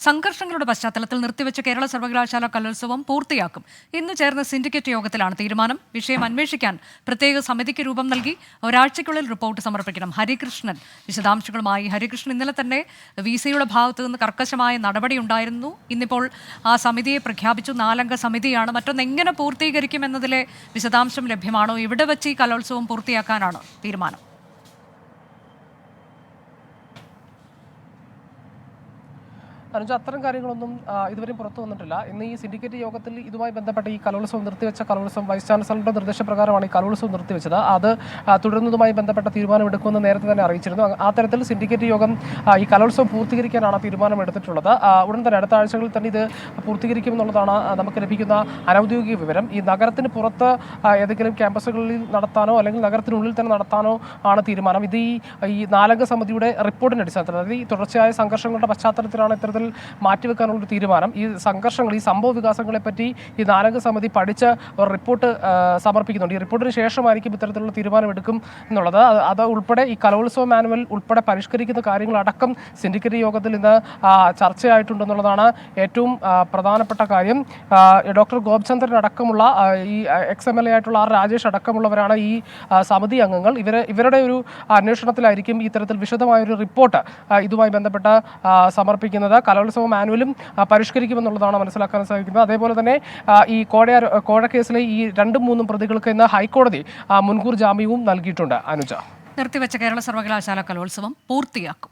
സംഘർഷങ്ങളുടെ പശ്ചാത്തലത്തിൽ നിർത്തിവെച്ച കേരള സർവകലാശാല കലോത്സവം പൂർത്തിയാക്കും. ഇന്ന് ചേർന്ന സിൻഡിക്കേറ്റ് യോഗത്തിലാണ് തീരുമാനം. വിഷയം അന്വേഷിക്കാൻ പ്രത്യേക സമിതിക്ക് രൂപം നൽകി ഒരാഴ്ചയ്ക്കുള്ളിൽ റിപ്പോർട്ട് സമർപ്പിക്കണം. ഹരികൃഷ്ണൻ വിശദാംശങ്ങളുമായി. ഹരികൃഷ്ണൻ, ഇന്നലെ തന്നെ VC-യുടെ ഭാഗത്തു നിന്ന് കർക്കശമായ നടപടി ഉണ്ടായിരുന്നു. ഇന്നിപ്പോൾ ആ സമിതിയെ പ്രഖ്യാപിച്ചു. 4-അംഗ സമിതിയാണ്. മറ്റൊന്ന് എങ്ങനെ പൂർത്തീകരിക്കുമെന്നതിലെ വിശദാംശം ലഭ്യമാണോ? ഇവിടെ വെച്ച് ഈ കലോത്സവം പൂർത്തിയാക്കാനാണ് തീരുമാനം? അനുജ, അത്തരം കാര്യങ്ങളൊന്നും ഇതുവരെയും പുറത്തു വന്നിട്ടില്ല. ഇന്ന് ഈ സിൻഡിക്കേറ്റ് യോഗത്തിൽ ഇതുമായി ബന്ധപ്പെട്ട ഈ കലോത്സവം നിർത്തിവെച്ച കലോത്സവം വൈസ് ചാൻസലറുടെ നിർദ്ദേശപ്രകാരമാണ് ഈ കലോത്സവം നിർത്തിവെച്ചത്. അത് തുടരുന്നതുമായി ബന്ധപ്പെട്ട തീരുമാനമെടുക്കുമെന്ന് നേരത്തെ തന്നെ അറിയിച്ചിരുന്നു. ആ തരത്തിൽ സിൻഡിക്കേറ്റ് യോഗം ഈ കലോത്സവം പൂർത്തീകരിക്കാനാണ് തീരുമാനമെടുത്തിട്ടുള്ളത്. ഉടൻ തന്നെ അടുത്ത ആഴ്ചകളിൽ തന്നെ ഇത് പൂർത്തീകരിക്കുമെന്നുള്ളതാണ് നമുക്ക് ലഭിക്കുന്ന അനൗദ്യോഗിക വിവരം. ഈ നഗരത്തിന് പുറത്ത് ഏതെങ്കിലും ക്യാമ്പസുകളിൽ നടത്താനോ അല്ലെങ്കിൽ നഗരത്തിനുള്ളിൽ തന്നെ നടത്താനോ ആണ് തീരുമാനം. ഇത് ഈ 4-അംഗ സമിതിയുടെ റിപ്പോർട്ടിൻ്റെ അടിസ്ഥാനത്തിൽ, അതായത് ഈ തുടർച്ചയായ സംഘർഷങ്ങളുടെ പശ്ചാത്തലത്തിലാണ് ഇത്തരത്തിൽ മാറ്റിവെക്കാനുള്ളൊരു തീരുമാനം. ഈ സംഘർഷങ്ങൾ, ഈ സംഭവ വികാസങ്ങളെപ്പറ്റി ഈ 4-അംഗ സമിതി പഠിച്ച് ഒരു റിപ്പോർട്ട് സമർപ്പിക്കുന്നുണ്ട്. ഈ റിപ്പോർട്ടിന് ശേഷമായിരിക്കും ഇത്തരത്തിലുള്ള തീരുമാനമെടുക്കും എന്നുള്ളത്. അത് ഉൾപ്പെടെ ഈ കലോത്സവ മാനുവൽ ഉൾപ്പെടെ പരിഷ്കരിക്കുന്ന കാര്യങ്ങളടക്കം സിൻഡിക്കേറ്റ് യോഗത്തിൽ ഇന്ന് ചർച്ചയായിട്ടുണ്ടെന്നുള്ളതാണ് ഏറ്റവും പ്രധാനപ്പെട്ട കാര്യം. ഡോക്ടർ ഗോപചന്ദ്രൻ അടക്കമുള്ള ഈ XMLA ആയിട്ടുള്ള രാജേഷ് അടക്കമുള്ളവരാണ് ഈ സമിതി അംഗങ്ങൾ. ഇവരുടെ ഒരു അന്വേഷണത്തിലായിരിക്കും ഇത്തരത്തിൽ വിശദമായൊരു റിപ്പോർട്ട് ഇതുമായി ബന്ധപ്പെട്ട് സമർപ്പിക്കുന്നത്. കലോത്സവ മാനുവലും പരിഷ്കരിക്കുമെന്നുള്ളതാണ് മനസ്സിലാക്കാൻ സാധിക്കുന്നത്. അതേപോലെ തന്നെ ഈ കോഴ കേസിലെ ഈ 2-3 പ്രതികൾക്ക് ഇന്ന് ഹൈക്കോടതി മുൻകൂർ ജാമ്യവും നൽകിയിട്ടുണ്ട്. അനുജ, നിർത്തിവെച്ച കേരള സർവകലാശാല കലോത്സവം പൂർത്തിയാക്കും.